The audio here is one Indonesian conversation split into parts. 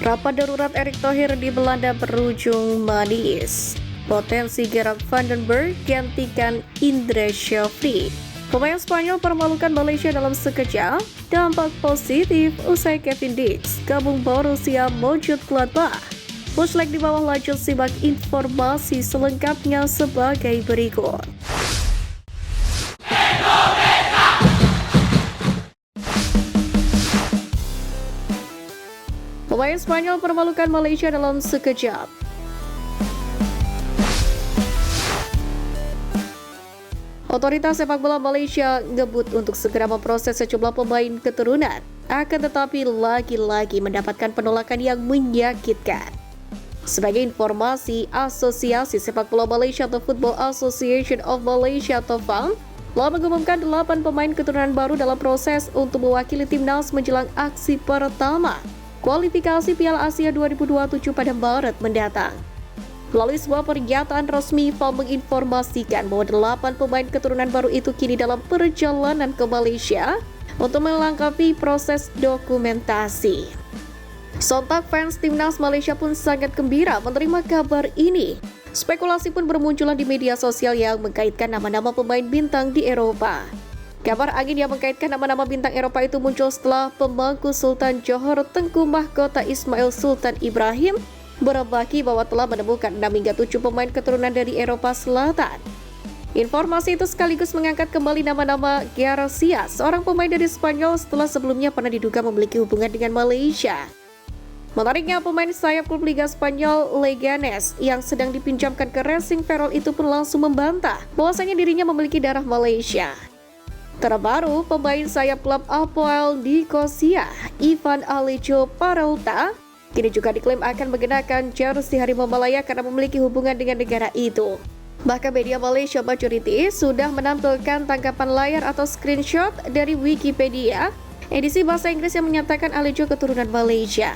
Rapat darurat Erick Thohir di Belanda berujung manis. Potensi Gerard van den Berg gantikan Indra Syafri. Pemain Spanyol permalukan Malaysia dalam sekejap. Dampak positif usai Kevin Dix gabung Borussia Mönchengladbach. Muslek di bawah, lanjut simak informasi selengkapnya sebagai berikut. Pemain Spanyol permalukan Malaysia dalam sekejap. Otoritas sepak bola Malaysia ngebut untuk segera memproses sejumlah pemain keturunan, akan tetapi lagi-lagi mendapatkan penolakan yang menyakitkan. Sebagai informasi, Asosiasi Sepak Bola Malaysia atau Football Association of Malaysia atau FAM telah mengumumkan 8 pemain keturunan baru dalam proses untuk mewakili timnas menjelang aksi pertama kualifikasi Piala Asia 2027 pada Maret mendatang. Melalui sebuah pernyataan resmi, FAM menginformasikan bahwa 8 pemain keturunan baru itu kini dalam perjalanan ke Malaysia untuk melengkapi proses dokumentasi. Sontak fans timnas Malaysia pun sangat gembira menerima kabar ini. Spekulasi pun bermunculan di media sosial yang mengkaitkan nama-nama pemain bintang di Eropa. Kabar angin yang mengkaitkan nama-nama bintang Eropa itu muncul setelah pemangku Sultan Johor Tengku Mahkota Ismail Sultan Ibrahim berbagi bahwa telah menemukan 6 hingga 7 pemain keturunan dari Eropa Selatan. Informasi itu sekaligus mengangkat kembali nama-nama Garcia, seorang pemain dari Spanyol setelah sebelumnya pernah diduga memiliki hubungan dengan Malaysia. Menariknya, pemain sayap klub Liga Spanyol Leganes yang sedang dipinjamkan ke Racing Ferrol itu pun langsung membantah bahwasanya dirinya memiliki darah Malaysia. Terbaru, pemain sayap klub Apoel Nicosia, Ivan Alejo Peralta, kini juga diklaim akan mengenakan jersey Harimau Malaya karena memiliki hubungan dengan negara itu. Bahkan media Malaysia Majority sudah menampilkan tangkapan layar atau screenshot dari Wikipedia edisi bahasa Inggris yang menyatakan Alejo keturunan Malaysia.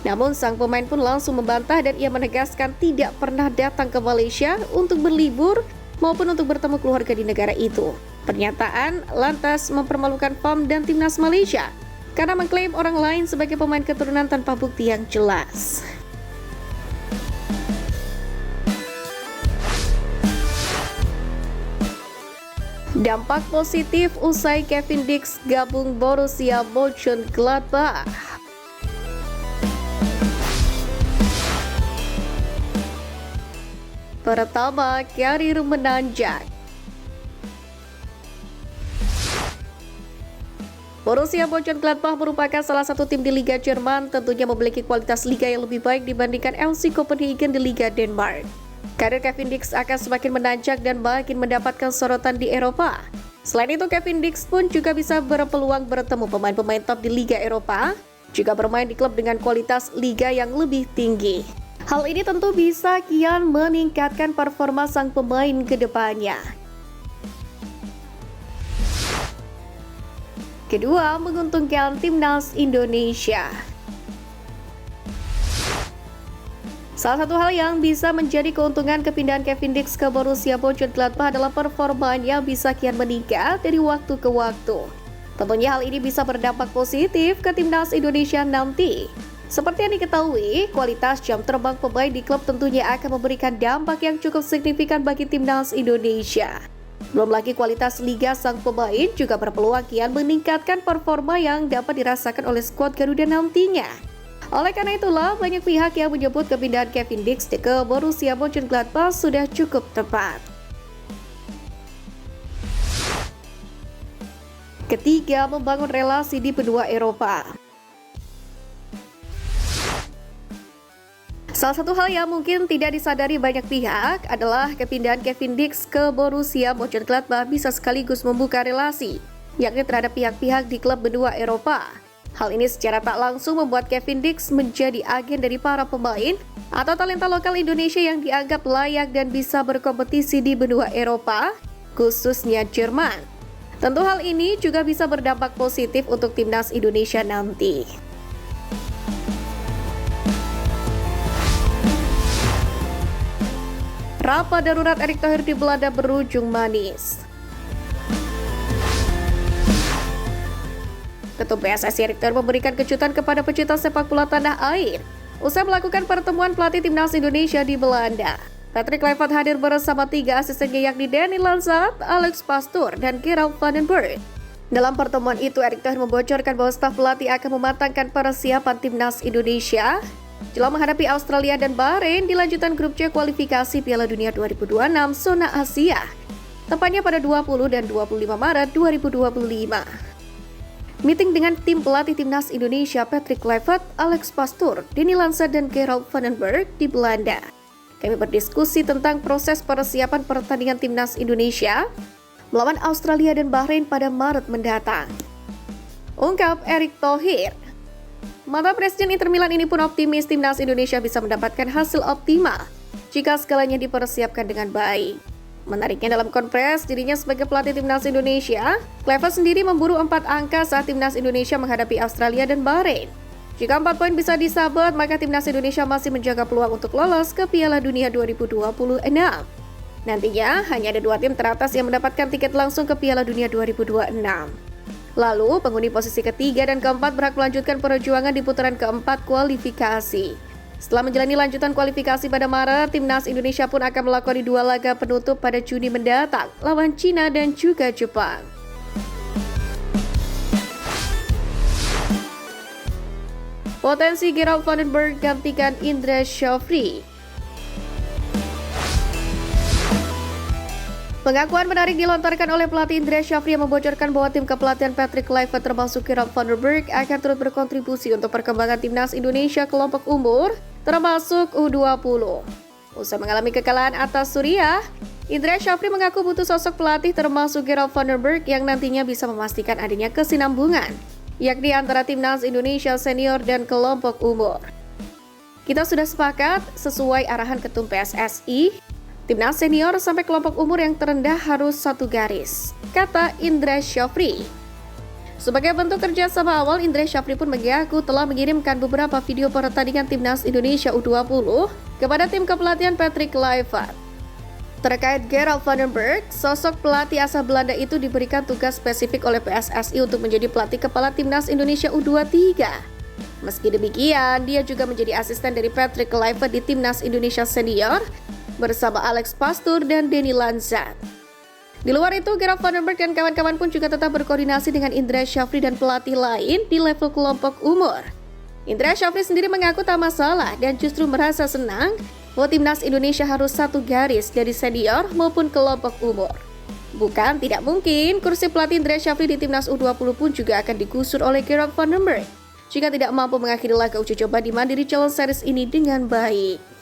Namun sang pemain pun langsung membantah dan ia menegaskan tidak pernah datang ke Malaysia untuk berlibur maupun untuk bertemu keluarga di negara itu. Pernyataan lantas mempermalukan FAM dan timnas Malaysia karena mengklaim orang lain sebagai pemain keturunan tanpa bukti yang jelas. Dampak positif usai Kevin Dix gabung Borussia Mönchengladbach. Pertama, karir menanjak. Borussia Mönchengladbach merupakan salah satu tim di Liga Jerman, tentunya memiliki kualitas liga yang lebih baik dibandingkan FC Copenhagen di Liga Denmark. Karir Kevin Dix akan semakin menanjak dan makin mendapatkan sorotan di Eropa. Selain itu, Kevin Dix pun juga bisa berpeluang bertemu pemain-pemain top di Liga Eropa, juga bermain di klub dengan kualitas liga yang lebih tinggi. Hal ini tentu bisa kian meningkatkan performa sang pemain ke depannya. Kedua, menguntungkan timnas Indonesia. Salah satu hal yang bisa menjadi keuntungan kepindahan Kevin Dix ke Borussia Mönchengladbach adalah performanya bisa kian meningkat dari waktu ke waktu. Tentunya hal ini bisa berdampak positif ke timnas Indonesia nanti. Seperti yang diketahui, kualitas jam terbang pemain di klub tentunya akan memberikan dampak yang cukup signifikan bagi timnas Indonesia. Belum lagi kualitas liga sang pemain juga berpeluang kian meningkatkan performa yang dapat dirasakan oleh skuad Garuda nantinya. Oleh karena itulah, banyak pihak yang menyebut kepindahan Kevin Dix ke Borussia Mönchengladbach sudah cukup tepat. Ketiga, membangun relasi di benua Eropa. Salah satu hal yang mungkin tidak disadari banyak pihak adalah kepindahan Kevin Dix ke Borussia Mönchengladbach bisa sekaligus membuka relasi, yakni terhadap pihak-pihak di klub benua Eropa. Hal ini secara tak langsung membuat Kevin Dix menjadi agen dari para pemain atau talenta lokal Indonesia yang dianggap layak dan bisa berkompetisi di benua Eropa, khususnya Jerman. Tentu hal ini juga bisa berdampak positif untuk timnas Indonesia nanti. Rapat darurat Erick Thohir di Belanda berujung manis. Ketum PSSI Erick Thohir memberikan kejutan kepada pecinta sepak bola tanah air usai melakukan pertemuan pelatih timnas Indonesia di Belanda. Patrick Kluivert hadir bersama 3 asistennya yakni Danny Lanzat, Alex Pastoor, dan Gerald van den Berg. Dalam pertemuan itu, Erick Thohir membocorkan bahwa staf pelatih akan mematangkan persiapan timnas Indonesia jelang menghadapi Australia dan Bahrain di lanjutan grup C kualifikasi Piala Dunia 2026 zona Asia, tepatnya pada 20 dan 25 Maret 2025. Meeting dengan tim pelatih timnas Indonesia Patrick Kluivert, Alex Pastoor, Danny Lanzat, dan Gerald van den Berg di Belanda. Kami berdiskusi tentang proses persiapan pertandingan timnas Indonesia melawan Australia dan Bahrain pada Maret mendatang, ungkap Erick Thohir. Mantan Presiden Inter Milan ini pun optimis timnas Indonesia bisa mendapatkan hasil optimal jika segalanya dipersiapkan dengan baik. Menariknya, dalam konferensi dirinya sebagai pelatih timnas Indonesia, Kluivert sendiri memburu 4 angka saat timnas Indonesia menghadapi Australia dan Bahrain. Jika 4 poin bisa disabet, maka timnas Indonesia masih menjaga peluang untuk lolos ke Piala Dunia 2026. Nantinya, hanya ada 2 tim teratas yang mendapatkan tiket langsung ke Piala Dunia 2026. Lalu, penghuni posisi ketiga dan keempat berhak melanjutkan perjuangan di putaran keempat kualifikasi. Setelah menjalani lanjutan kualifikasi pada Maret, timnas Indonesia pun akan melakoni 2 laga penutup pada Juni mendatang, lawan Cina dan juga Jepang. Potensi Gerald van den Berg gantikan Indra Syafri. Pengakuan menarik dilontarkan oleh pelatih Indra Syafri yang membocorkan bahwa tim kepelatihan Patrick Kluivert termasuk Gerald van den Berg akan turut berkontribusi untuk perkembangan timnas Indonesia kelompok umur termasuk U20. Usai mengalami kekalahan atas Suriah, Indra Syafri mengaku butuh sosok pelatih termasuk Gerald van den Berg yang nantinya bisa memastikan adanya kesinambungan, yakni antara timnas Indonesia senior dan kelompok umur. Kita sudah sepakat sesuai arahan Ketum PSSI, timnas senior sampai kelompok umur yang terendah harus satu garis, kata Indra Syafri. Sebagai bentuk kerjasama awal, Indra Syafri pun mengaku telah mengirimkan beberapa video pertandingan timnas Indonesia U20 kepada tim kepelatihan Patrick Kluivert. Terkait Gerald van den Berg, sosok pelatih asal Belanda itu diberikan tugas spesifik oleh PSSI untuk menjadi pelatih kepala timnas Indonesia U23. Meski demikian, dia juga menjadi asisten dari Patrick Kluivert di timnas Indonesia senior bersama Alex Pastoor dan Danny Lanzat. Di luar itu, Gerald van den Berg dan kawan-kawan pun juga tetap berkoordinasi dengan Indra Syafri dan pelatih lain di level kelompok umur. Indra Syafri sendiri mengaku tak masalah dan justru merasa senang bahwa timnas Indonesia harus satu garis dari senior maupun kelompok umur. Bukan tidak mungkin kursi pelatih Indra Syafri di timnas U20 pun juga akan digusur oleh Gerald van den Berg jika tidak mampu mengakhiri laga uji coba di Mandiri Challenge Series ini dengan baik.